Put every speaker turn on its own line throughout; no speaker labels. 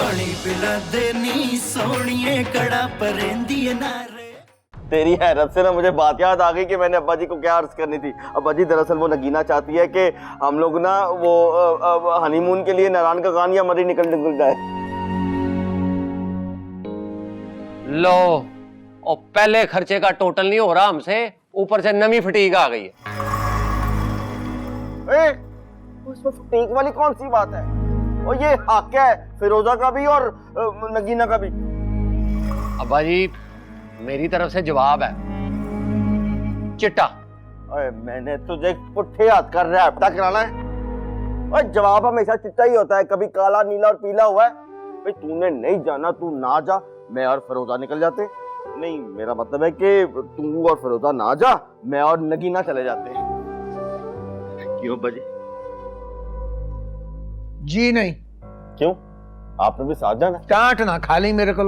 पानी पिला देनी सोनिए कड़ा परेंदी नारे।
तेरी हैरत से ना मुझे बात याद आ गई कि मैंने अब्बा जी को क्या अर्ज करनी थी। अब्बा जी दरअसल वो नगीना चाहती है कि हम लोग ना वो हनीमून के लिए नारायण का कान या मरी निकल जाए।
लो, और पहले खर्चे का टोटल नहीं हो रहा हमसे, ऊपर से नमी फटीक आ गई है।
उसमें फटीक वाली कौन सी बात है? और ये हक है फिरोजा का भी और नगीना का भी।
अब्बा जी मेरी तरफ से जवाब है चिट्टा।
अरे मैंने तुझे पुट्ठे हाथ कर रैप्टा कराना है। और जवाब हमेशा चिट्टा ही होता है, कभी काला नीला और पीला हुआ है। भाई तूने नहीं जाना, तू ना जा, मैं और फिरोजा निकल जाते। नहीं, मेरा मतलब है कि तू और फिरोजा ना जा, मैं और नगीना चले जाते हैं। क्यों बजी?
जी नहीं।
क्यों? आपने भी साथ जाना?
टांट ना खा ली मेरे को।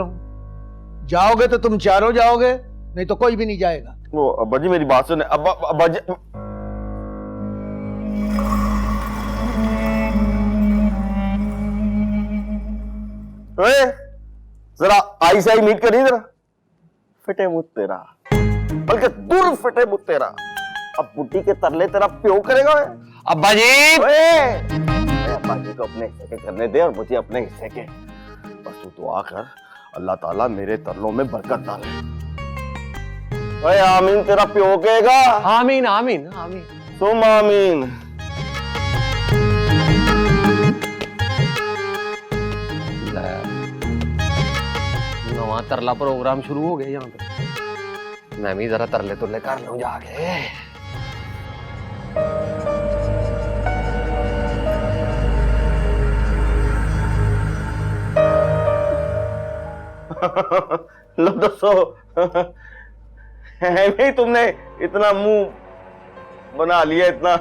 जाओगे तो तुम चारों जाओगे, नहीं तो कोई भी नहीं जाएगा।
वो अब्बा जी मेरी बात सुने। अब्बा जी जरा आई से आई मीट करिए जरा। फिटे मुंह तेरा, बल्कि दूर फिटे मुंह तेरा। अब बुड्ढी के तरले तेरा प्यो करेगा।
अब्बा जी
अब्बा जी को अपने हिस्से के करने दे और मुझे अपने हिस्से के। बस तू दुआ कर अल्लाह ताला मेरे तरलों में बरकत डाले। ओए आमीन तेरा प्यो कहेगा।
आमीन आमीन आमीन।
तुम आमीन।
नवा तरला प्रोग्राम शुरू हो गया यहाँ पे। मैं भी जरा तरले तुरले कर लूं जाके।
लो दोस्तों, नहीं तुमने इतना मुंह बना लिया, इतना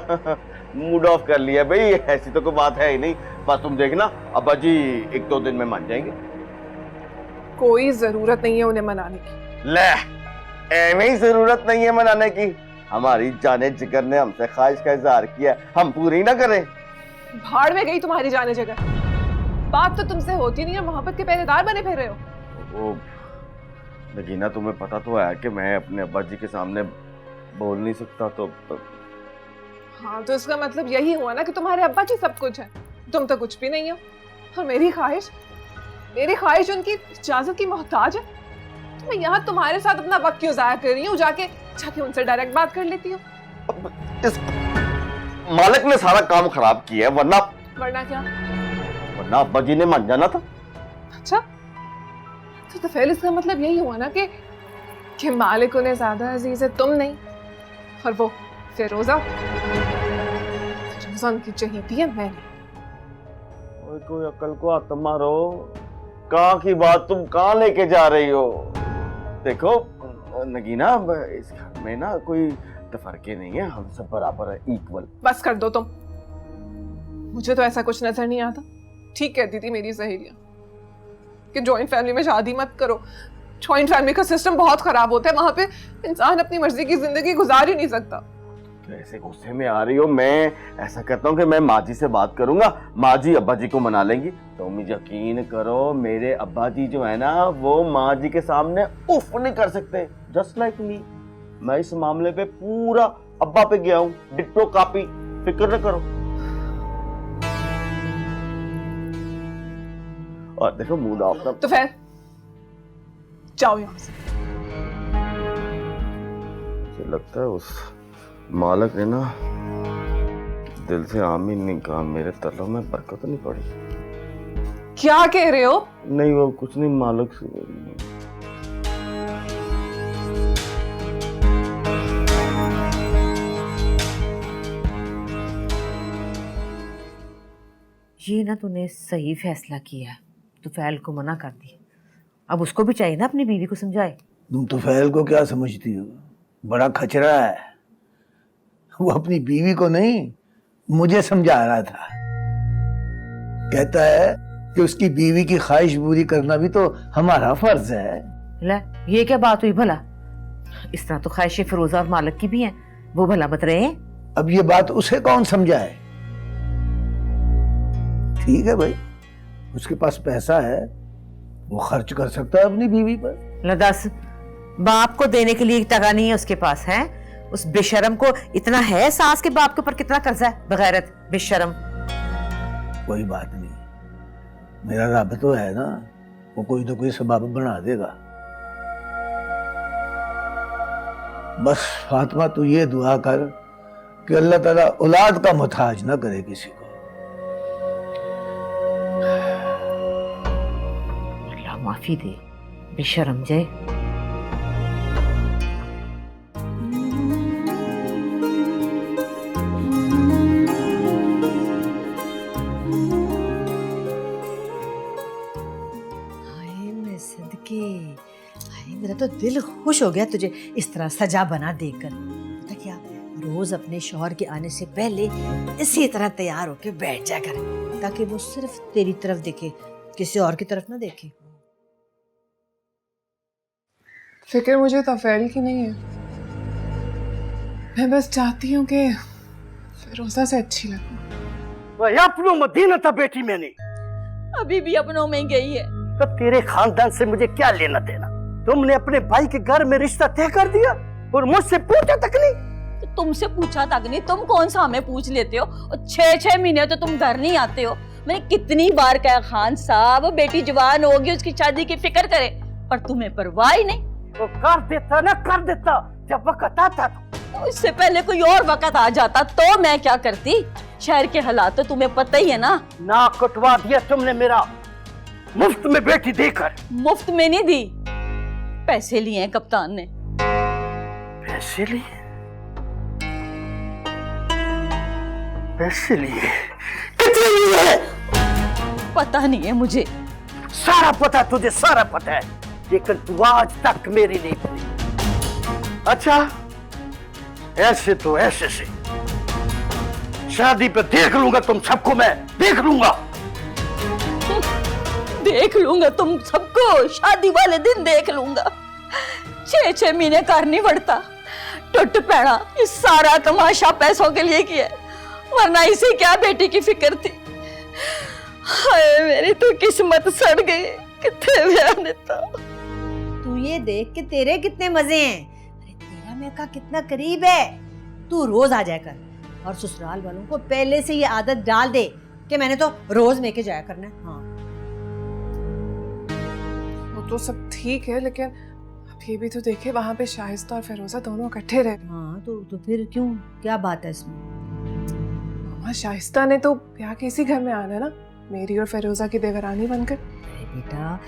मूड ऑफ कर लिया। भाई ऐसी तो कोई बात है ही नहीं। बस तुम देखना अब्बा जी एक दो दिन में मान जाएंगे।
कोई जरूरत नहीं है उन्हें मनाने की।
ले, नहीं जरूरत नहीं है मनाने की। हमारी जाने जिगर ने हमसे ख्वाहिश का इजहार किया, हम पूरी ना करें?
भाड़ में गई तुम्हारी जाने जगह। बात तो तुमसे होती नहीं है, मोहब्बत के पहरेदार बने फिर रहे हो।
वो नगीना तुम्हें पता तो है कि मैं अपने अब्बा जी के सामने बोल नहीं सकता। तो
हाँ, तो इसका मतलब यही हुआ ना कि तुम्हारे अब्बा जी सब कुछ है, तुम तो कुछ भी नहीं हो। और मेरी ख्वाहिश उनकी इजाजत की मोहताज है। तो मैं यहाँ तुम्हारे साथ अपना वक्त क्यों जाया कर रही हूँ? जाके उनसे डायरेक्ट बात कर लेती हूँ।
इस मालिक ने सारा काम खराब किया है, वरना
क्या?
वरना अब्बा जी ने मान जाना था।
अच्छा, तो फिर इसका मतलब यही हुआ ना कि मालिक उन्हें ज्यादा अजीज है, तुम नहीं। और वो फिरोजा उनकी चहीती है, मैं नहीं।
कोई अकल को हाथ मारो। कहाँ की बात तुम कहाँ लेके जा रही हो? देखो नगीना, इस घर में ना कोई तफरके नहीं है, हम सब बराबर है, इक्वल।
बस कर दो तुम, मुझे तो ऐसा कुछ नजर नहीं आता। ठीक कहती थी मेरी सहेलियां कि जॉइंट फैमिली में शादी मत करो, जॉइंट फैमिली का सिस्टम बहुत खराब होता है, वहां पे इंसान अपनी मर्जी की जिंदगी गुजार ही नहीं सकता।
तो ऐसे गुस्से में आ रही हो? मैं ऐसा करता हूँ कि मैं माँ जी से बात करूंगा, माँ जी अब्बा जी को मना लेंगी। तो मुझे यकीन करो, मेरे अब्बा जी जो है ना, वो माँ जी के सामने उफ नहीं कर सकते। जस्ट लाइक मी, मैं इस मामले पे पूरा अब्बा पे गया हूँ, डिट्टो कॉपी, फिक्र न करो। और देखो मूड ऑफ ना।
तो फिर जाओ यहाँ से।
मुझे लगता है उस मालिक ने ना दिल से आमीन नहीं कहा, मेरे तलों में बरकत नहीं पड़ी।
क्या कह रहे हो?
नहीं वो कुछ नहीं, मालिक से
ये ना तूने सही फैसला किया, तुफैल को मना कर दी। अब उसको भी चाहिए ना अपनी बीवी को समझाए।
तुम तुफैल को क्या समझती हो? बड़ा खचरा है वो। अपनी बीवी को नहीं, मुझे समझा रहा था। कहता है कि उसकी बीवी की ख्वाहिश पूरी करना भी तो हमारा फर्ज है।
ले, ये क्या बात हुई भला? इस तरह तो ख्वाहिशें फिरोजा और मालिक की भी हैं, वो भला मत रहे।
अब ये बात उसे कौन समझाए? ठीक है भाई, उसके पास पैसा है, वो खर्च कर सकता है अपनी बीवी पर।
लो दस, बाप को देने के लिए टका नहीं है उसके पास, है? उस बेशरम को इतना है, सास के बाप के ऊपर कितना कर्जा है, बगैरत बेशरम।
कोई बात नहीं, मेरा रब तो है ना, वो कोई तो कोई सबब बना देगा। बस फातिमा तू ये दुआ कर कि अल्लाह ताला औलाद का मुताज ना करे किसी को।
अल्लाह माफी दे बेशरम जय।
मेरा तो दिल खुश हो गया तुझे इस तरह सजा बना देकर। पता क्या, रोज अपने शौहर के आने से पहले इसी तरह तैयार होके बैठ जा कर, ताकि वो सिर्फ तेरी तरफ देखे, किसी और की तरफ ना देखे।
फिक्र मुझे तफैल की नहीं है, मैं बस चाहती हूँ कि फिरोजा से अच्छी लगूं।
वही अपनों मदीना था बेटी मैंने,
अभी भी अपनों में गई है।
तो तेरे खानदान से मुझे क्या लेना देना? तुमने अपने भाई के घर में रिश्ता तय कर दिया और मुझसे पूछा तक नहीं।
तो तुमसे पूछा तक नहीं, तुम कौन सा हमें पूछ लेते हो? और 6-6 महीने तो तुम घर नहीं आते हो। मैंने कितनी बार कहा खान साहब बेटी जवान होगी, उसकी शादी की फिक्र करे, पर तुम्हें परवाह ही नहीं।
तो कर देता ना, कर देता जब वक्त आता तो।
इससे पहले कोई और वक्त आ जाता तो मैं क्या करती? शहर के हालात तो तुम्हें पता ही है ना।
ना कटवा दिया तुमने मेरा, मुफ्त में बेटी देकर।
मुफ्त में नहीं दी, पैसे लिए हैं कप्तान ने।
पैसे लिए? पैसे लिए? कितने लिए?
पता नहीं है मुझे।
सारा पता तुझे, सारा पता है, लेकिन तू आज तक मेरी नहीं बनी। अच्छा, ऐसे तो ऐसे से शादी पे देख लूंगा तुम सबको, मैं देख लूंगा।
देख लूंगा तुम सबको, शादी वाले दिन देख लूंगा। 6-6 महीने कर नहीं पड़ता, टुट पैना। ये सारा तमाशा पैसों के लिए किया, वरना इसे क्या बेटी की फिक्र थी। हाय मेरी तो किस्मत सड़ गई, कितने ब्याह देता। तू ये देख के तेरे कितने मजे हैं। अरे तेरा मेका कितना करीब है। तू रोज आ जाया कर और ससुराल वालों को पहले से ये आदत डाल दे कि मैंने तो रोज मेके जाया करना है। हाँ
तो सब ठीक है, लेकिन अब ये भी तो देखे वहां पे शाइस्ता और फिरोजा दोनों इकट्ठे रहे।
हाँ तो फिर क्यों, क्या बात है इसमें?
मामा शाइस्ता ने तो ब्याह के इसी घर में आना है ना, मेरी और फिरोजा की देवरानी बनकर।
अरे बेटा,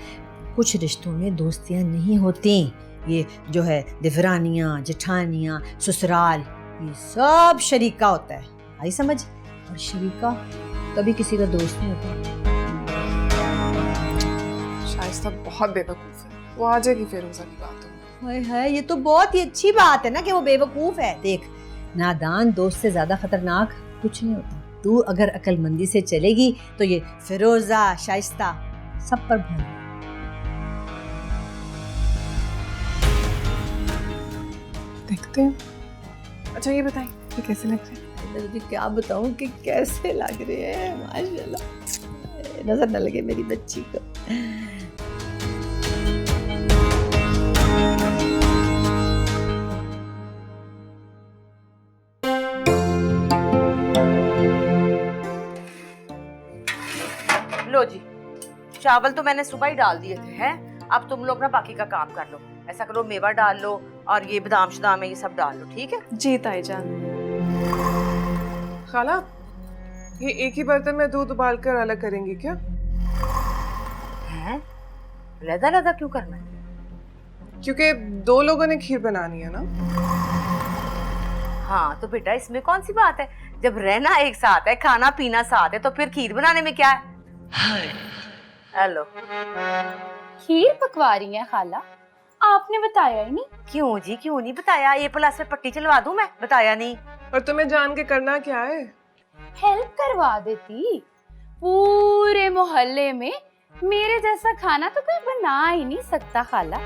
कुछ रिश्तों में दोस्तियां नहीं होती। ये जो है देवरानियां, जेठानियां, ससुराल, ये सब शरीका होता है। आई समझ? और शरीका कभी किसी का दोस्त नहीं होता।
शाइस्ता बहुत बेवकूफ है, वो आ जाएगी फिरोजा की बातों में।
हाय, ये तो बहुत ही अच्छी बात है ना कि वो बेवकूफ है। देख, नादान दोस्त से ज्यादा खतरनाक कुछ नहीं होता। तू अगर अक्लमंदी से चलेगी तो ये फिरोजा, शाइस्ता सब पर भर।
देखते हैं। अच्छा ये बताएं, ये कैसे लग रहे हैं?
मैं तुझे क्या बताऊं कि कैसे लग रहे हैं। माशाल्लाह, नजर न लगे मेरी बच्ची को।
लो जी, चावल तो मैंने सुबह ही डाल दिए थे, हैं? अब तुम लोग ना बाकी का काम कर लो। ऐसा करो, मेवा डाल लो और ये बादाम शदाम है ये सब डाल लो, ठीक है?
जी ताई जान। खाला, ये एक ही बर्तन में दूध उबाल कर अलग करेंगी क्या?
हैं? लदा क्यों करना है?
क्योंकि 2 लोगों ने खीर बनानी है ना।
हाँ तो बेटा इसमें कौन सी बात है, जब रहना एक साथ है, खाना पीना साथ है, तो फिर खीर बनाने में क्या है? हेलो,
खीर पकवा रही है खाला, आपने बताया ही नहीं।
क्यों जी, क्यों नहीं बताया? ये प्लस में पट्टी चलवा दूं मैं? बताया नहीं।
और तुम्हें जान के करना क्या है?
हेल्प करवा देती। पूरे मोहल्ले में मेरे जैसा खाना तो कोई बना ही नहीं सकता खाला।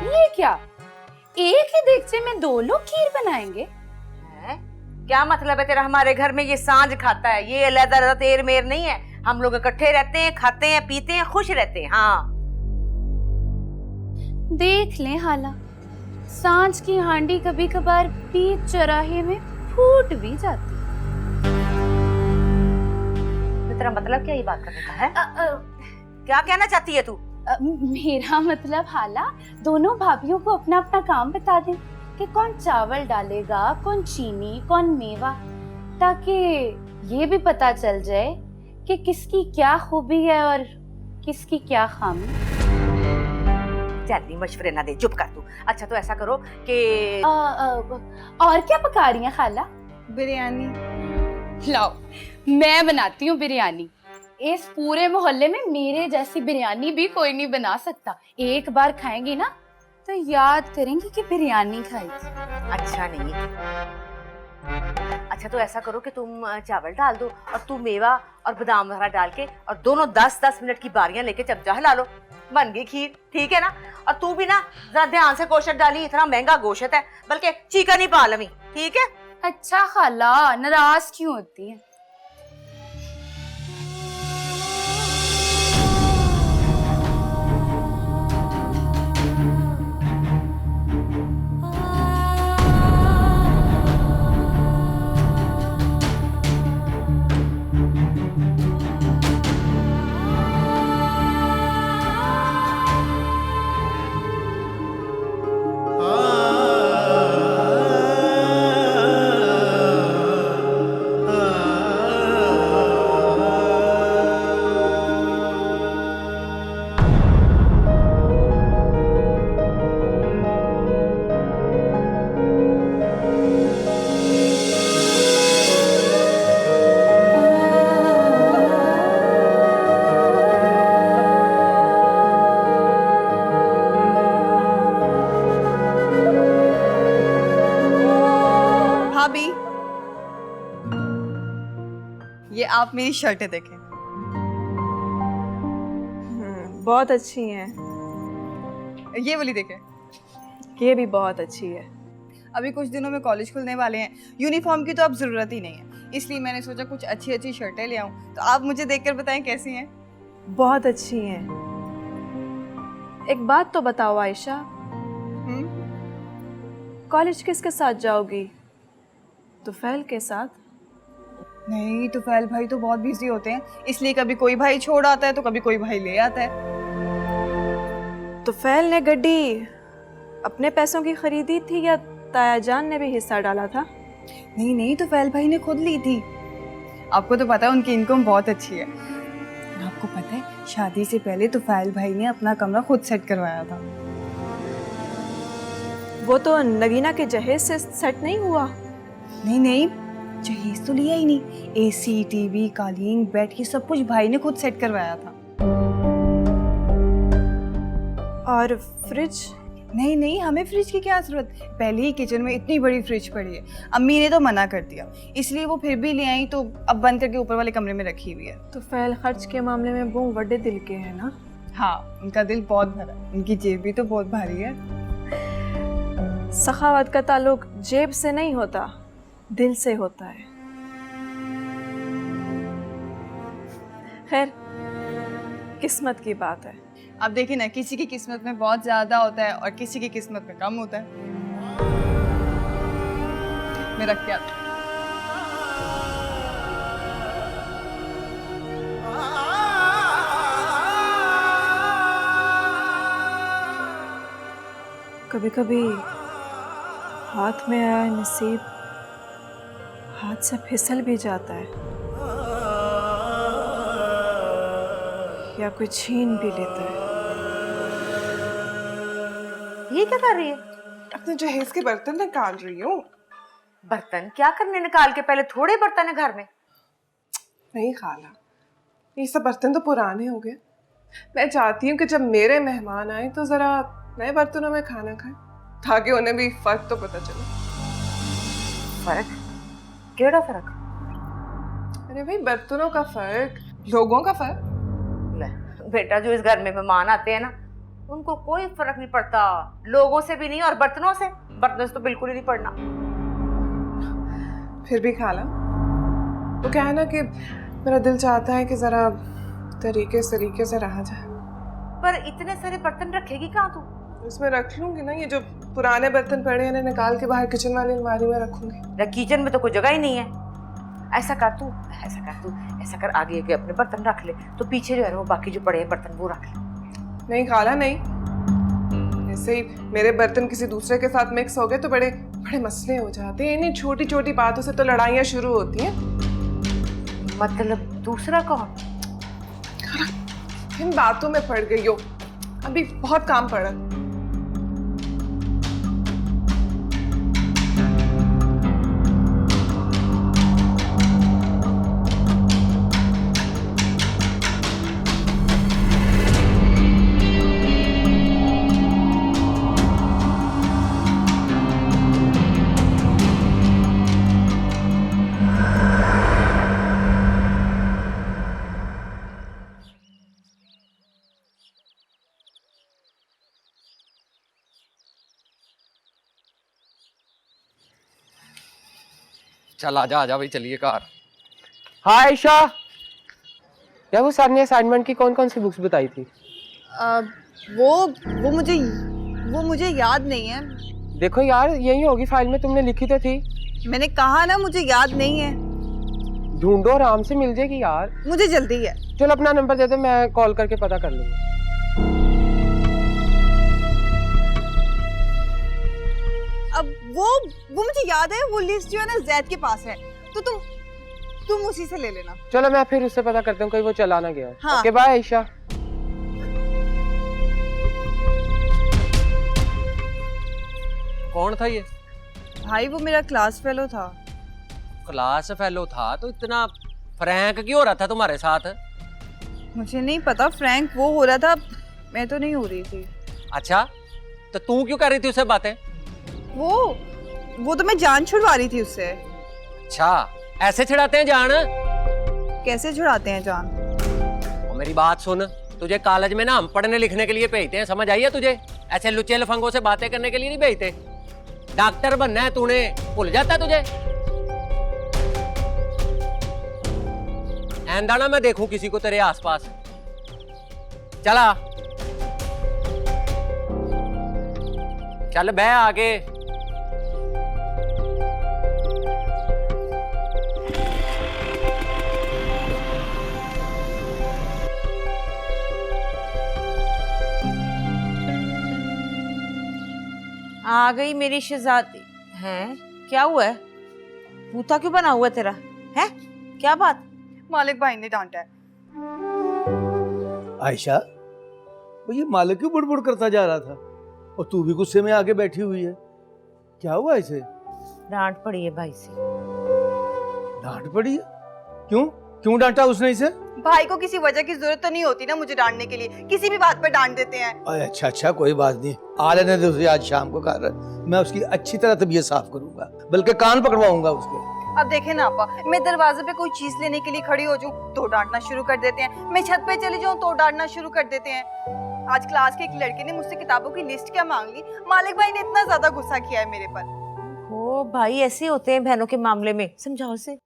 ये क्या, एक ही देगचे में 2 लोग खीर बनाएंगे?
है? क्या मतलब है तेरा हमारे घर में? ये सांझ खाता है, ये अलग-अलग तेर मेर नहीं है। हम लोग इकट्ठे रहते हैं, खाते हैं, पीते हैं, खुश रहते हैं। हाँ
देख लें हाला, सांझ की हांडी कभी कभार बीच चौराहे में फूट भी जाती।
तो तेरा मतलब क्या ये बात करने का है? क्या कहना चाहती है तू?
मेरा मतलब हाला, दोनों भाभियों को अपना अपना काम बता दें कि कौन चावल डालेगा, कौन चीनी, कौन मेवा, ताकि ये भी पता चल जाए कि किसकी क्या खूबी है और किसकी क्या खामी।
जल्दी मशवरे ना दे, चुप कर तू। अच्छा तो ऐसा करो कि
और क्या पका रही हैं खाला?
बिरयानी।
लाओ, मैं बनाती हूँ बिरयानी। इस पूरे मोहल्ले में मेरे जैसी बिरयानी भी कोई नहीं बना सकता। एक बार खाएंगी ना तो याद करेंगी कि बिरयानी खाई थी।
अच्छा नहीं। अच्छा तो ऐसा करो कि तुम चावल डाल दो और तू मेवा और बादाम वगैरह डाल के और दोनों 10-10 मिनट की बारियां लेके चमचा हिला लो, बन गई खीर। ठीक है ना? और तू भी ना जरा ध्यान से गोश्त डाली, इतना महंगा गोश्त है, बल्कि चिकन ही पा लवी। ठीक है?
अच्छा खाला, नाराज क्यों होती है?
भाभी, ये आप मेरी शर्टें देखें।
बहुत अच्छी हैं।
ये वाली देखें।
ये भी बहुत अच्छी है।
अभी कुछ दिनों में कॉलेज खुलने वाले हैं, यूनिफॉर्म की तो अब ज़रूरत ही नहीं है, इसलिए मैंने सोचा कुछ अच्छी अच्छी शर्टें ले आऊं। तो आप मुझे देखकर बताएं कैसी हैं।
बहुत अच्छी हैं। एक बात तो बताओ आयशा, कॉलेज किसके साथ जाओगी? तुफैल के साथ?
नहीं, तुफैल भाई तो बहुत बिजी होते हैं, इसलिए कभी कोई भाई छोड़ आता है तो कभी कोई भाई ले आता है।
तुफैल ने गड्डी अपने पैसों की खरीदी थी या ताया जान ने भी हिस्सा डाला था?
नहीं नहीं, तुफैल भाई ने खुद ली थी। आपको तो पता है उनकी इनकम बहुत अच्छी है। आपको पता है शादी से पहले तुफैल भाई ने अपना कमरा खुद सेट करवाया था।
वो तो नगीना के जहेज से सेट नहीं हुआ?
नहीं नहीं, जहेज तो लिया ही नहीं। एसी, टीवी, कालीन, बेड, ये सब कुछ भाई ने खुद सेट करवाया था।
और फ्रिज?
नहीं नहीं, हमें फ्रिज की क्या जरूरत, पहले ही किचन में इतनी बड़ी फ्रिज पड़ी है। अम्मी ने तो मना कर दिया, इसलिए वो फिर भी ले आई, तो अब बंद करके ऊपर वाले कमरे में रखी हुई है।
तुफैल खर्च के मामले में वो बड़े दिल के हैं ना?
हाँ, उनका दिल बहुत भरा है, उनकी जेब भी तो बहुत भारी है।
सखावत का ताल्लुक जेब से नहीं होता, दिल से होता है। खैर, किस्मत की बात है।
अब देखिए ना, किसी की किस्मत में बहुत ज्यादा होता है और किसी की किस्मत में कम होता है। मैं रख के आती हूँ।
कभी कभी हाथ में आया नसीब हाथ से फिसल भी जाता है या कोई छीन भी लेता है।
ये क्या कर रही है?
अपने जहेज के बर्तन निकाल रही हूँ।
बर्तन क्या करने निकाल के? पहले थोड़े बर्तन है घर में।
नहीं खाला, ये सब बर्तन तो पुराने हो गए। मैं चाहती हूँ कि जब मेरे मेहमान आए तो जरा नए बर्तनों में खाना खाएं, ताकि उन्हें भी फर्क तो पता चले।
फर्क? केड़ा फर्क?
अरे भाई, बर्तनों का फर्क, लोगों का फर्क।
बेटा, जो इस घर में मेहमान आते हैं ना, उनको कोई फर्क नहीं पड़ता, लोगों से भी नहीं और बर्तनों से तो बिल्कुल ही नहीं पड़ना।
फिर भी खाला, वो क्या है ना कि मेरा दिल चाहता है कि जरा तरीके से रहा जाए।
पर इतने सारे बर्तन रखेगी कहाँ तू?
उसमें रख लूंगी ना, ये जो पुराने बर्तन पड़े हैं इन्हें निकाल के बाहर किचन वाली अलमारी में रखूंगी।
किचन में तो कोई जगह ही नहीं है। ऐसा कर तू, ऐसा कर आगे आगे अपने बर्तन रख ले, तो पीछे जो है वो बाकी जो पड़े हैं बर्तन वो रख ले।
नहीं खाला नहीं, ऐसे ही मेरे बर्तन किसी दूसरे के साथ मिक्स हो गए तो बड़े बड़े मसले हो जाते हैं। इन्हीं छोटी छोटी बातों से तो लड़ाइयाँ शुरू होती हैं।
मतलब दूसरा कौन?
इन बातों में पड़ गई हो, अभी बहुत काम पड़ा।
चल आजा भाई, चलिए कार। हाँ आयशा, यार वो सर ने असाइनमेंट की कौन कौन सी बुक्स बताई थी?
वो मुझे याद नहीं है।
देखो यार, यही होगी फाइल में, तुमने लिखी तो थी।
मैंने कहा ना मुझे याद नहीं है।
ढूंढो, आराम से मिल जाएगी यार।
मुझे जल्दी है।
चलो अपना नंबर दे दो, मैं कॉल करके पता कर लूंगा।
अब वो मुझे याद है, वो लिस्ट जो है ना जैद के पास है, तो तुम उसी से ले लेना।
चलो मैं फिर उससे पता करता हूँ, कहीं वो चला ना गया।
हाँ।
Okay bye Ayesha. कौन था ये?
भाई वो मेरा क्लास फेलो था।
क्लास फेलो था तो इतना फ्रैंक क्यों हो रहा था तुम्हारे साथ?
मुझे नहीं पता, फ्रैंक वो हो रहा था, मैं तो नहीं हो रही थी।
अच्छा, तो तू क्यों कर रही थी उससे बातें?
वो तो मैं जान छुड़वा रही थी उससे।
अच्छा, ऐसे छिड़ाते हैं जान?
कैसे छुड़ाते हैं जान?
और मेरी बात सुन, तुझे कॉलेज में ना हम पढ़ने लिखने के लिए भेजते हैं, समझ आई है तुझे? ऐसे लुच्चे लफंगों से बातें करने के लिए नहीं भेजते। डॉक्टर बनना है तूने, भूल जाता है तुझे? ऐंदा ना मैं देखूं किसी को तेरे आसपास। चला चल बह आगे।
आ गई मेरी शहजादी। हैं, क्या हुआ है? पूता क्यों बना हुआ तेरा? है क्या बात?
मालिक भाई ने डांटा है।
आयशा, वो ये मालिक क्यों बुड़बुड़ करता जा रहा था और तू भी गुस्से में आके बैठी हुई है? क्या हुआ इसे?
डांट पड़ी है भाई से।
डांट पड़ी है? क्यों क्यों डांटा उसने इसे?
भाई को किसी वजह की जरूरत तो नहीं होती ना मुझे डांटने के लिए, किसी भी बात पर डांट देते हैं।
अच्छा अच्छा, कोई बात नहीं, आ लेने दे उसे। आज शाम को घर मैं उसकी अच्छी तरह तबीयत साफ करूंगा, बल्कि कान पकड़वाऊंगा उसके।
अब देखे ना आपा, मैं दरवाजे पे कोई चीज लेने के लिए खड़ी हो जाऊं तो डांटना शुरू कर देते हैं, मैं छत पे चली जाऊं तो डांटना शुरू कर देते हैं। आज क्लास के एक लड़के ने मुझसे किताबों की लिस्ट क्या मांग ली, मालिक भाई ने इतना ज्यादा गुस्सा किया है मेरे पर।
ओ भाई, ऐसे होते हैं बहनों के मामले में, समझाओ से।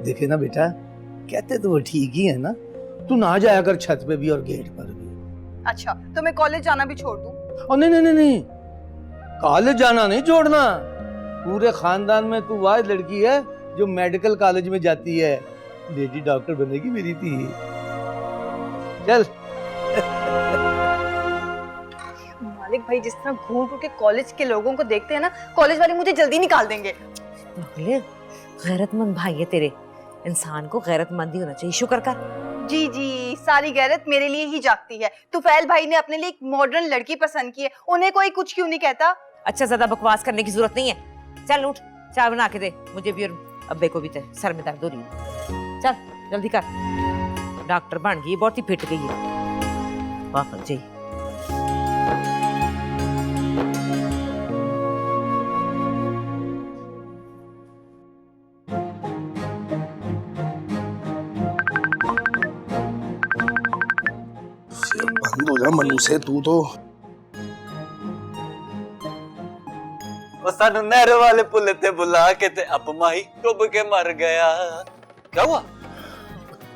देखे ना बेटा, कहते तो वो ठीक ही है ना, तू ना जाया कर छत पे भी और गेट पर भी।
अच्छा, तो मैं कॉलेज जाना भी छोड़ दूं?
और नहीं नहीं नहीं नहीं, कॉलेज जाना नहीं छोड़ना। पूरे खानदान में तू वाह लड़की है जो मेडिकल कॉलेज में जाती है, बेटी डॉक्टर बनेगी मेरी थी। चल।
मालिक भाई जिस तरह घूर घूर के कॉलेज के लोगों को देखते हैं ना, कॉलेज वाले मुझे जल्दी निकाल देंगे।
गैरतमंद भाई है तेरे, इंसान को गैरतमंद ही होना चाहिए। शुक्र कर।
जी जी, सारी गैरत मेरे लिए ही जागती है। तुफैल भाई ने अपने लिए एक मॉडर्न लड़की पसंद की है, उन्हें कोई कुछ क्यों नहीं कहता?
अच्छा, ज्यादा बकवास करने की जरूरत नहीं है। चल उठ, चाय बना के दे मुझे भी और अब्बे को भी। तेरे सर में दर्द हो रही है, चल जल्दी कर। डॉक्टर बन गई, बहुत ही फिट गई है। वाह जी।
बंद हो जा मनु से, तू तो। सानू नहर वाले पुल ते बुला के ते अपमा ही डूब के मर गया। क्या हुआ?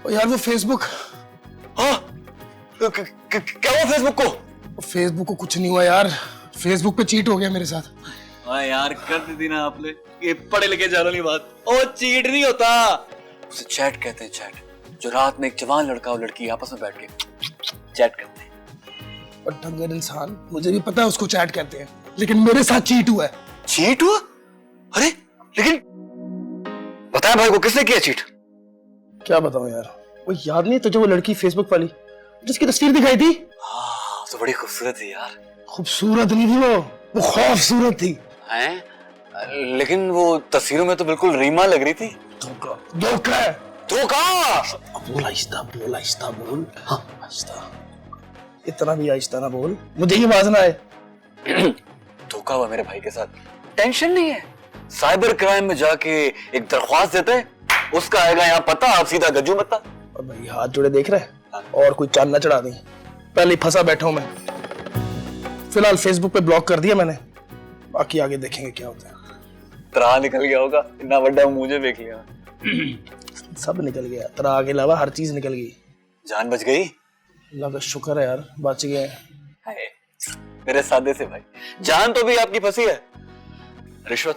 ओ यार वो फेसबुक।
हाँ क्या हुआ फेसबुक को?
फेसबुक को कुछ नहीं हुआ यार, फेसबुक पे चीट हो गया मेरे साथ।
हाँ यार कर दी ना आपने, ये पढ़े लिखे जानो नहीं बात। ओ चीट नहीं होता, उसे चैट कहते हैं, चैट। जो रात में एक जवान लड़का और लड़की आपस में बैठ के चैट करते हैं।
और ढंगर इंसान, मुझे भी पता है उसको चैट कहते हैं, लेकिन मेरे साथ चीट हुआ है।
चीट हुआ? अरे लेकिन बताया भाई को किसने किया चीट?
क्या बताऊं यार, वो याद नहीं तुझे वो लड़की फेसबुक वाली जिसकी तस्वीर दिखाई थी?
हाँ तो बड़ी खूबसूरत थी यार।
खूबसूरत नहीं थी वो खौफसूरत थी।
हैं? लेकिन वो तस्वीरों में तो बिल्कुल रीमा लग रही थी।
धोखा है।
धोखा?
बोल आहिस्ता बोल, आहिस्ता बोल। हाँ आहिस्ता, इतना भी आहिस्ता ना बोल, मुझे ये आवाज ना आए।
धोखा हुआ मेरे भाई के साथ। टेंशन नहीं है, साइबर क्राइम में जाके एक दरख्वास्त देते हैं, उसका आएगा यहाँ पता, आप सीधा गज्जू मत्ता।
और भाई हाथ जोड़े देख रहे हैं और कोई चांद ना चढ़ा दी, पहले ही फंसा बैठा हूं मैं। फिलहाल फेसबुक पे ब्लॉक कर दिया मैंने, बाकी आगे देखेंगे क्या होता है।
तरा निकल गया होगा, इतना बड़ा मुझे देख लिया।
सब निकल गया, तरा के अलावा हर चीज निकल गई।
जान बच गई?
अल्लाह का शुक्र है यार, बच गए।
मेरे सादे से भाई, जान तो भी आपकी फंसी है। रिश्वत?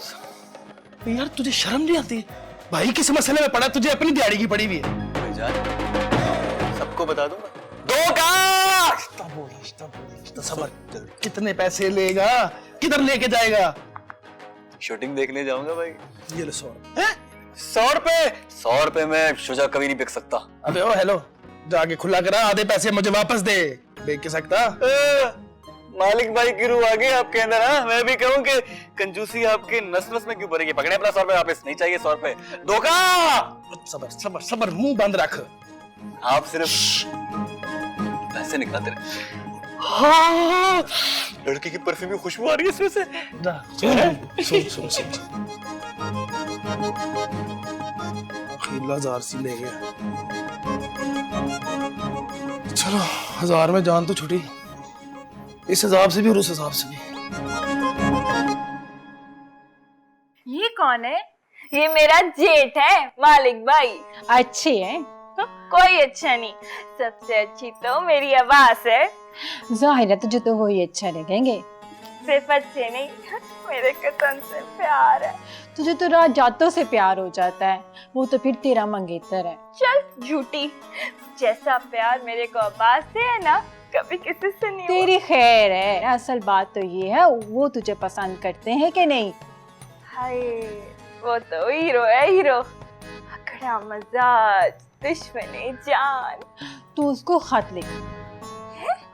यार तुझे शर्म नहीं आती? भाई किस मसले में पड़ा, तुझे अपनी दिहाड़ी की पड़ी हुई है।
भाई जान सबको बता दूंगा। धोखा!
सबर, कितने पैसे लेगा, किधर लेके जाएगा?
शूटिंग देखने जाऊंगा भाई।
ये लो 100।
100 रुपए? 100 रुपए में शुजा कभी नहीं बिक सकता।
अबे ओ हेलो, जाके खुला करा, आधे पैसे मुझे वापस दे। बेच के सकता?
मालिक भाई की रूह आ गई आपके अंदर। हाँ मैं भी कहूँ कि कंजूसी आपके नस नस में क्यों भरेगी। पकड़े अपना 100 रुपए वापस, नहीं चाहिए 100 रुपए। धोखा!
सबर सबर सबर, मुंह बंद रख।
आप सिर्फ पैसे निकालते रहे। हाँ लड़की की परफ्यूम की खुशबू आ रही है इसमें से।
सुन अखीला 1000 सी ले गया। चलो 1000 में जान तो छुटी, इस हिसाब से भी और उस हिसाब से भी।
ये कौन है? ये मेरा जेठ है, मालिक भाई।
अच्छे हैं?
कोई अच्छा नहीं, सबसे अच्छी तो मेरी आवाज है।
जाहिर है तुझे तो वही अच्छा लगेंगे।
सिर्फ अच्छे नहीं, मेरे कसम से प्यार है।
तुझे तो रात जातों से प्यार हो जाता है, वो तो फिर तेरा मंगेतर है।
चल झूठी, जैसा प्यार मेरे को अब्बास से है ना, कभी किसी से नहीं।
तेरी खैर है, असल बात तो ये है वो तुझे पसंद करते हैं कि नहीं?
हाय वो तो हीरो है, हीरो। अकड़ा मजाज, दुश्मने जान।
तू उसको खत लिख।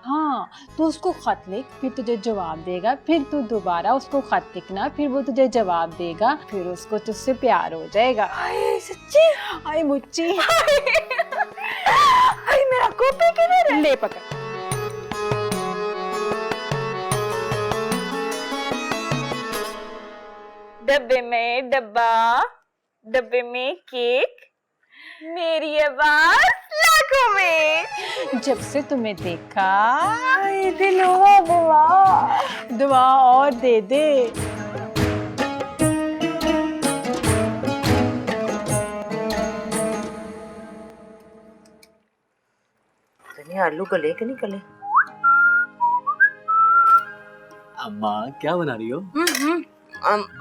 हाँ तू उसको खत लिख, फिर तुझे जवाब देगा, फिर तू दोबारा उसको खत लिखना, फिर वो तुझे जवाब देगा, फिर उसको तुझसे प्यार हो जाएगा।
हाय सच्ची?
हाय मुच्ची।
हाय मेरा कॉपी किधर है?
ले पकड़।
डब्बे में डब्बा, डब्बे में केक, मेरी आवाज लाखों में।
जब से तुम्हें देखा
दिल हुआ दुआ,
दुआ और दे दे।
आलू गले कि नहीं गले?
अम्मा क्या बना रही हो?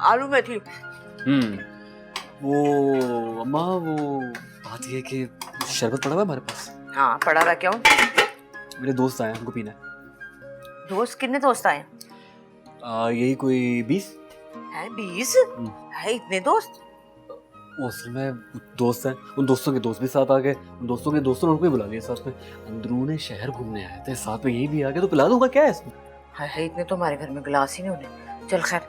आलू में थी।
वो अम्मा वो बात ये कि शरबत पड़ा हुआ है हमारे पास।
हाँ पड़ा हुआ। क्यों?
मेरे दोस्त आए, हमको पीना है।
दोस्त? कितने दोस्त आए?
यही कोई 20
है। 20 है? इतने दोस्त?
वो असल में दोस्त हैं, उन दोस्तों के दोस्त भी साथ आ गए, उन दोस्तों के दोस्तों ने उनको भी बुला लिया साथ में। अंदरूने शहर घूमने आए थे, साथ में यही भी आ गए, तो पिला दूंगा क्या है इसमें।
है इतने तो हमारे घर में गिलास ही नहीं होने। चल खैर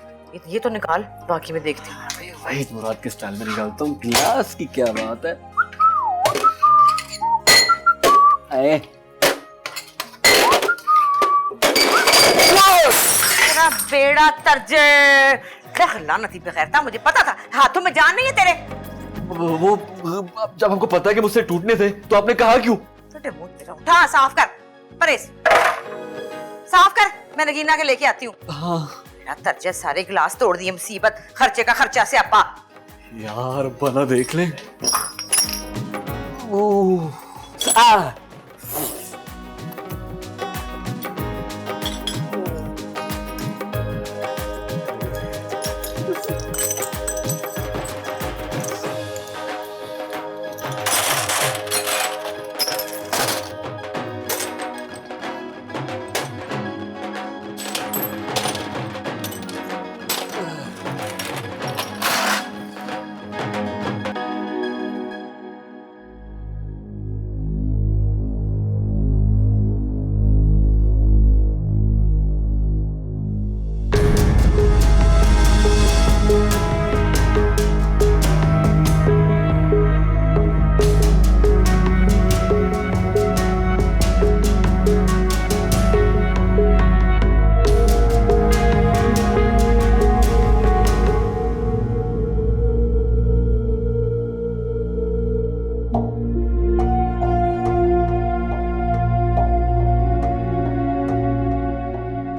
ये तो निकाल, बाकी मैं देखती हूँ।
वही मुराद के स्टाइल में निकालता हूँ, गिलास की क्या बात है। आए
तेरा बेड़ा तर्जे, लानती बेगैरता, मुझे पता था हाथों में जान नहीं है तेरे।
वो जब हमको पता है कि मुझसे टूटने थे तो आपने कहा क्यों?
उठा साफ कर, परेश साफ कर, मैं नगीना के लेके आती हूँ।
हाँ
तरजे सारे गिलास तोड़ दिए, मुसीबत, खर्चे का खर्चा से आपा।
यार बना देख ले।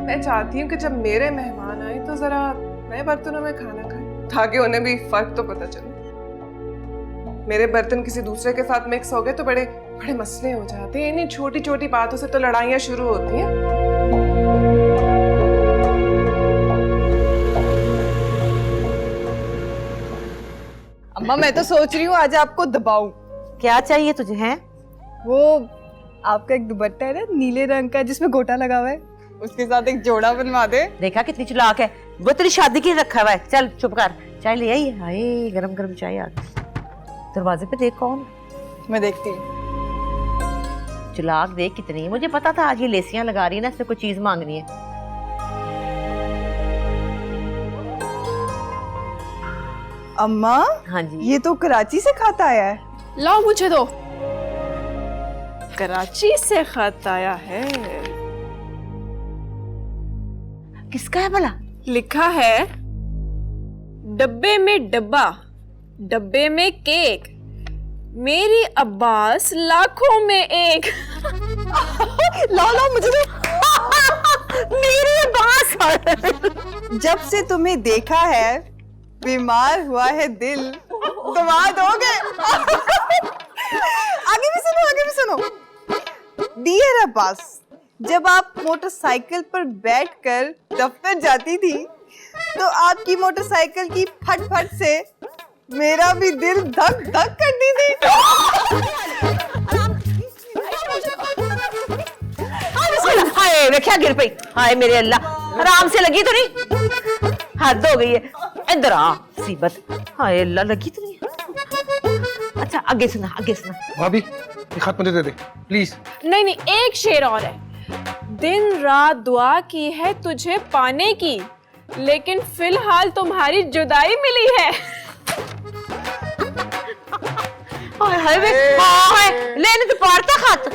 मैं चाहती हूँ कि जब मेरे मेहमान आए तो जरा नए बर्तनों में खाना खाएं, ताकि उन्हें भी फर्क तो पता चले। मेरे बर्तन किसी दूसरे के साथ मिक्स हो गए तो बड़े बड़े मसले हो जाते हैं। इन्हीं छोटी छोटी बातों से तो लड़ाइयाँ शुरू होती हैं।
अम्मा मैं तो सोच रही हूँ आज आपको दबाऊं।
क्या चाहिए तुझे? हैं
वो आपका एक दुपट्टा है ना नीले रंग का जिसमें गोटा लगा हुआ है, उसके साथ एक जोड़ा बनवा दे।
देखा कितनी चालाक है वो, तेरी शादी के लिए रखा हुआ है। चल चुप कर, चाय ले आई है। हाय गरम गरम चाय आ गई। दरवाजे पे देख कौन।
मैं देखती हूँ।
चालाक देख कितनी, मुझे पता था आज ये लेसियां लगा रही है ना, इससे कोई चीज मांगनी है।
अम्मा
हाँ जी,
ये तो कराची से खत आया है।
लाओ मुझे दो। कराची से खत आया है।
किसका है भला?
लिखा है डब्बे में डब्बा, डब्बे में केक, मेरी अब्बास लाखों में एक।
ला ला मुझे दो। मेरी अब्बास। जब से तुम्हें देखा है बीमार हुआ है दिल, दवा दोगे? आगे भी सुनो, आगे भी सुनो। डियर अब्बास, जब आप मोटरसाइकिल पर बैठकर दफ्तर जाती थी तो आपकी मोटरसाइकिल की फट-फट से मेरा भी दिल धक धक करती थी।
हाय मैं क्या गिर पई? हाय मेरे अल्लाह, आराम से लगी तो नहीं? हद हो गई है। इधर आ मुसीबत। हाय अल्लाह, लगी तो नहीं? अच्छा आगे सुना, आगे सुना।
भाभी ये खत मुझे दे दे प्लीज।
नहीं नहीं, एक शेर और है। दिन रात दुआ की है तुझे पाने की, लेकिन फिलहाल तुम्हारी जुदाई मिली है।
हाय हाय हाय, लेने तो पारता खत।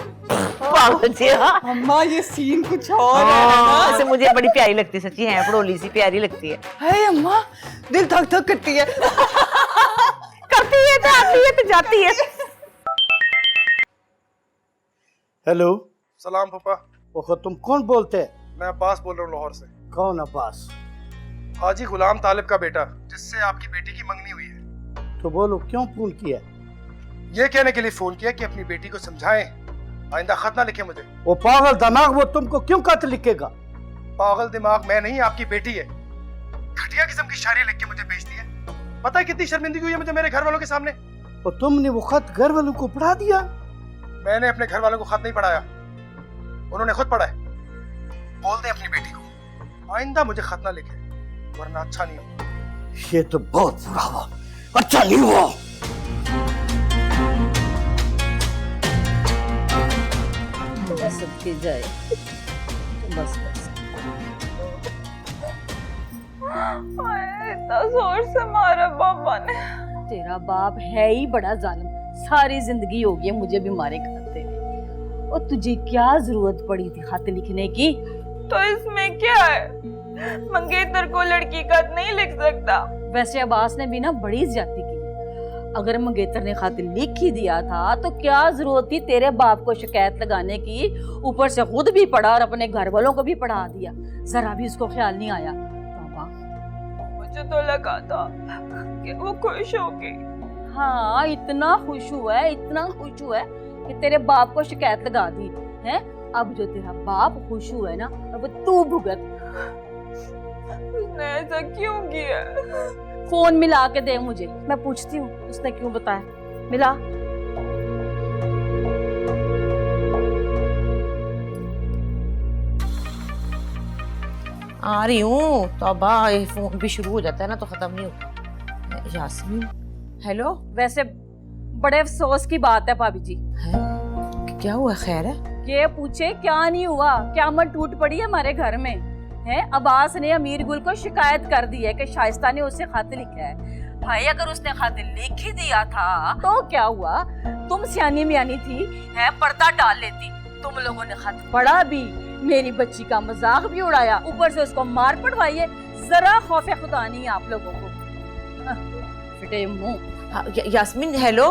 पागल सी।
अम्मा ये सीन कुछ और है
ऐसे मुझे बड़ी प्यारी लगती है, सच्ची है, पड़ोली सी प्यारी लगती है।
है अम्मा, दिल धक धक करती है।
करती है तो आती है तो जाती है।
हेलो।
सलाम पापा।
वो तुम कौन बोलते हैं?
मैं अब्बास बोल रहा हूँ लाहौर से।
कौन अब्बास?
हाजी गुलाम तालिब का बेटा, जिससे आपकी बेटी की मंगनी हुई है।
तो बोलो क्यों फोन किया?
ये कहने के लिए फोन किया कि अपनी बेटी को समझाएं, आइंदा खत ना लिखे मुझे।
वो पागल दिमाग वो तुमको क्यों खत लिखेगा?
पागल दिमाग मैं नहीं, आपकी बेटी है। घटिया किस्म की शायरी लिख के मुझे भेजती है। पता है कितनी शर्मिंदगी हुई है मुझे मेरे घर वालों के सामने।
तो तुमने वो खत घर वालों को पढ़ा दिया?
मैंने अपने घर वालों को खत नहीं पढ़ाया, उन्होंने खुद पढ़ा है। बोल दे अपनी बेटी को आइंदा मुझे खत ना लिखे, वरना अच्छा नहीं होगा।
ये तो बहुत बुरा हुआ, अच्छा नहीं हुआ।
सबके जाए बस बस।
इतना जोर से मारा पापा ने।
तेरा बाप है ही बड़ा जालिम, सारी जिंदगी हो गई मुझे भी मारे खाते में। और तुझे क्या जरूरत पड़ी थी खत लिखने की?
तो इसमें क्या है, मंगेतर को लड़की खत नहीं लिख सकता।
वैसे अब्बास ने भी ना बड़ी ज्यादती की। अगर मंगेतर ने खत लिख ही दिया था तो क्या जरूरत थी तेरे बाप को शिकायत लगाने की? ऊपर से खुद भी पढ़ा और अपने घर वालों को भी पढ़ा दिया, जरा भी उसको ख्याल नहीं आया।
मुझे तो लगा था कि वो खुश होगी।
हाँ, इतना खुश हुआ है, इतना खुश हुआ है कि तेरे बाप को शिकायत लगा दी है। अब जो तेरा बाप खुश हुआ है ना, अब तू भुगत।
उसने ऐसा क्यों किया?
फोन मिला के दे मुझे, मैं पूछती हूँ उसने क्यों बताया। मिला।
आ रही हूँ। तौबा, ये फोन भी शुरू हो जाता है ना तो खत्म नहीं होता। यास्मीन, हेलो।
वैसे बड़े अफसोस की बात है भाभी जी।
क्या हुआ, खैर है?
ये पूछे क्या नहीं हुआ, क़यामत टूट पड़ी है हमारे घर में है। अब्बास ने अमीर गुल को शिकायत कर दी है कि शाइस्ता ने उससे खत लिखा है। भाई अगर उसने खत लिख ही दिया था तो क्या हुआ, तुम सियानी मियानी थी है, पर्दा डाल लेती। तुम लोगों ने खत पढ़ा भी, मेरी बच्ची का मजाक भी उड़ाया, ऊपर से उसको मार पड़वाई है। जरा खौफे खुदा नहीं है आप लोगों को। फिटे मुंह।
यास्मीन, हेलो।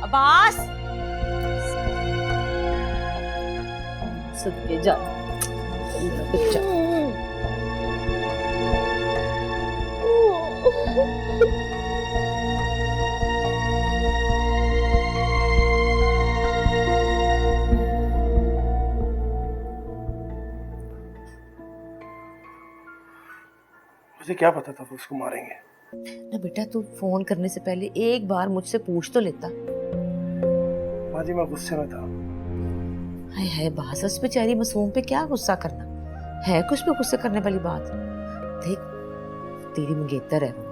अब्बास,
सदके जा बच्चा।
मुझे क्या पता था वो उसको मारेंगे।
ना बेटा, तू फोन करने से पहले एक बार मुझसे पूछ तो लेता।
माँ जी, मैं गुस्से में था।
हाय हाय, बासस बेचारी मासूम पे क्या गुस्सा करना है, कुछ भी गुस्से करने वाली बात। देख, तेरी मंगेतर है वो,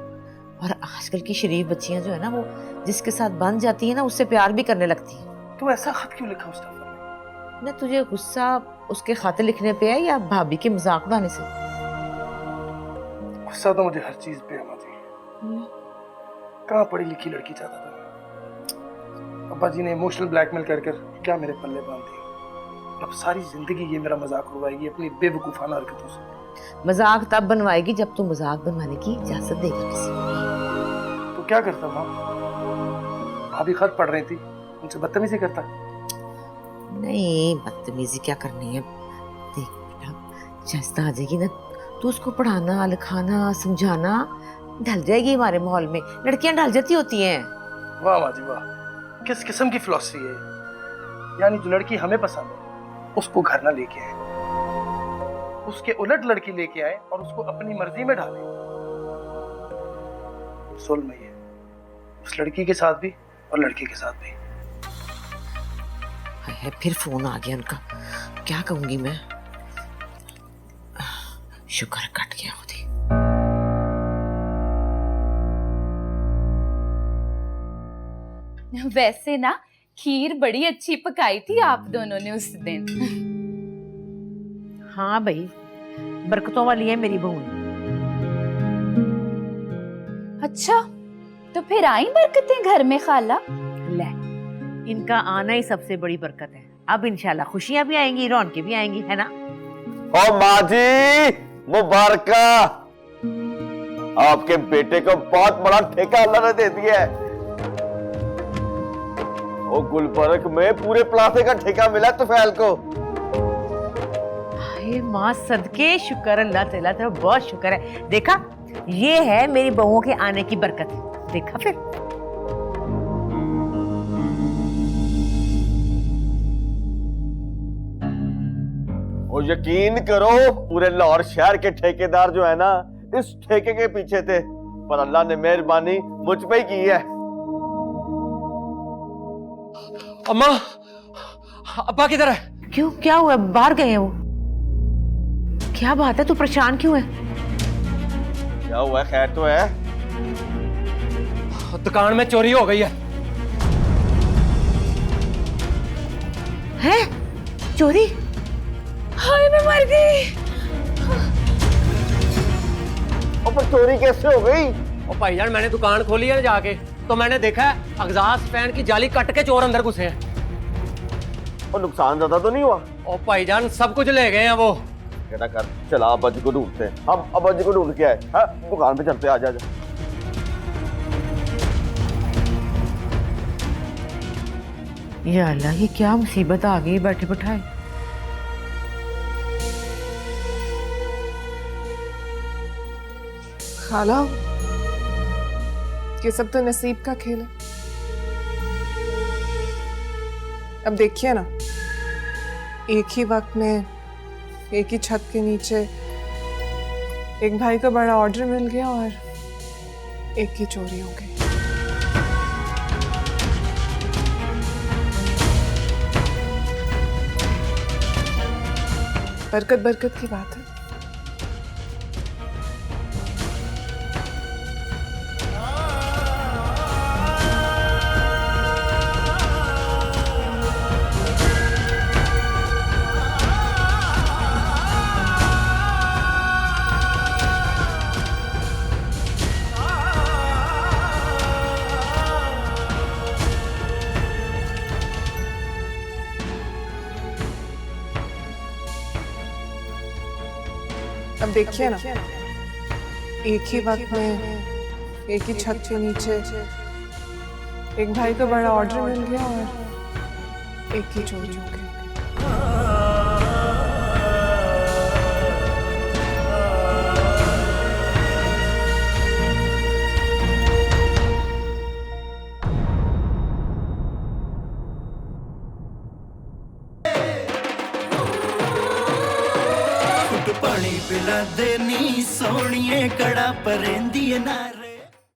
और आजकल की शरीफ बच्चियां जो है ना, वो जिसके साथ बन जाती है ना, उससे प्यार भी करने लगती है।
तो ऐसा खत क्यों लिखा उस दफा?
ना तुझे गुस्सा उसके खाते लिखने पे है या भाभी के मजाक उड़ाने से?
गुस्सा तो मुझे हर चीज पे है माँ जी। कहाँ पढ़ी लिखी लड़की चाहता था। अब्बा जी ने इमोशनल ब्लैकमेल कर कर क्या मेरे पल्ले बांध दिए। अब सारी जिंदगी ये मेरा मजाक उड़वाएगी अपनी बेवकूफाना हरकतों से।
मजाक तब बनवाएगी जब तू मजाक बनवाने की इजाजत देगा किसी को।
तो क्या करता माँ? भाभी खत पढ़ रही थी, उनसे बदतमीजी करता?
नहीं, बदतमीजी क्या करनी है। देख बेटा, शाइस्ता आ जाएगी ना, तो उसको पढ़ाना लिखाना समझाना, ढल जाएगी हमारे माहौल में। लड़कियां ढल जाती होती हैं।
वाह माँ जी वाह, किस किस्म की फिलॉसफी है। यानी जो लड़की हमें पसंद है उसको घर ना लेके आए, उसके उलट लड़की लेके आए और उसको अपनी मर्जी में डाले। जुल्म है ये, उस लड़की के साथ भी और लड़के के साथ भी।
है, फिर फोन आ गया उनका, क्या कहूंगी मैं। शुक्र कट गया खुदी।
वैसे ना खीर बड़ी अच्छी पकाई थी आप दोनों ने उस दिन।
हाँ भाई, बरकतों वाली है मेरी बहू।
अच्छा, तो फिर आई बरकतें घर में खाला?
ले, इनका आना ही सबसे बड़ी बरकत है। अब इंशाल्लाह खुशियां भी आएंगी, रौनकें भी आएंगी, है ना?
ओ माँ जी, मुबारक, आपके बेटे को बहुत बड़ा ठेका अल्लाह ने दे दिया है। ओ गुलबर्ग में पूरे प्लासे का ठेका मिला तुफैल को।
हाय माँ सदके, शुक्र अल्लाह ताला तेरा, बहुत शुक्र है। देखा, ये है मेरी बहुओं के आने की बरकत। देखा फिर।
और यकीन करो, पूरे लाहौर शहर के ठेकेदार जो है ना, इस ठेके के पीछे थे, पर अल्लाह ने मेहरबानी मुझ पे ही की है।
अम्मा, अब्बा किधर है?
क्यों, क्या हुआ? बाहर गए हैं वो? क्या बात है, तू परेशान क्यों है?
क्या हुआ, खैर तो है?
दुकान में चोरी हो गई है।
हैं? चोरी?
हाय मैं मर गई।
और चोरी कैसे हो गई?
ओ भाईजान, मैंने दुकान खोली है जाके, तो मैंने देखा है एग्जॉस्ट फैन की जाली कट के चोर अंदर घुसे हैं।
और नुकसान ज्यादा तो नहीं हुआ?
ओ भाईजान, सब कुछ ले गए हैं वो।
कहना कर, चला अब्बा जी को ढूंढते हैं। हम अब्बा जी को ढूंढ के आए। हाँ, दुकान पे चलते, आ जा।
या अल्लाह, ये क्या मुसीबत आ गई बैठे बिठाए।
खाला, ये सब तो नसीब का खेल है। अब देखिए ना, एक ही वक्त में एक ही छत के नीचे एक भाई को बड़ा ऑर्डर मिल गया और एक की चोरी हो गई। बरकत बरकत की बात है। अब देखिए ना, एक ही वक्त में एक ही छत के नीचे एक भाई को बड़ा ऑर्डर मिल गया और एक की चोरी हो गई।
पानी पिला दे नी सोनिए कड़ा परेंदी नार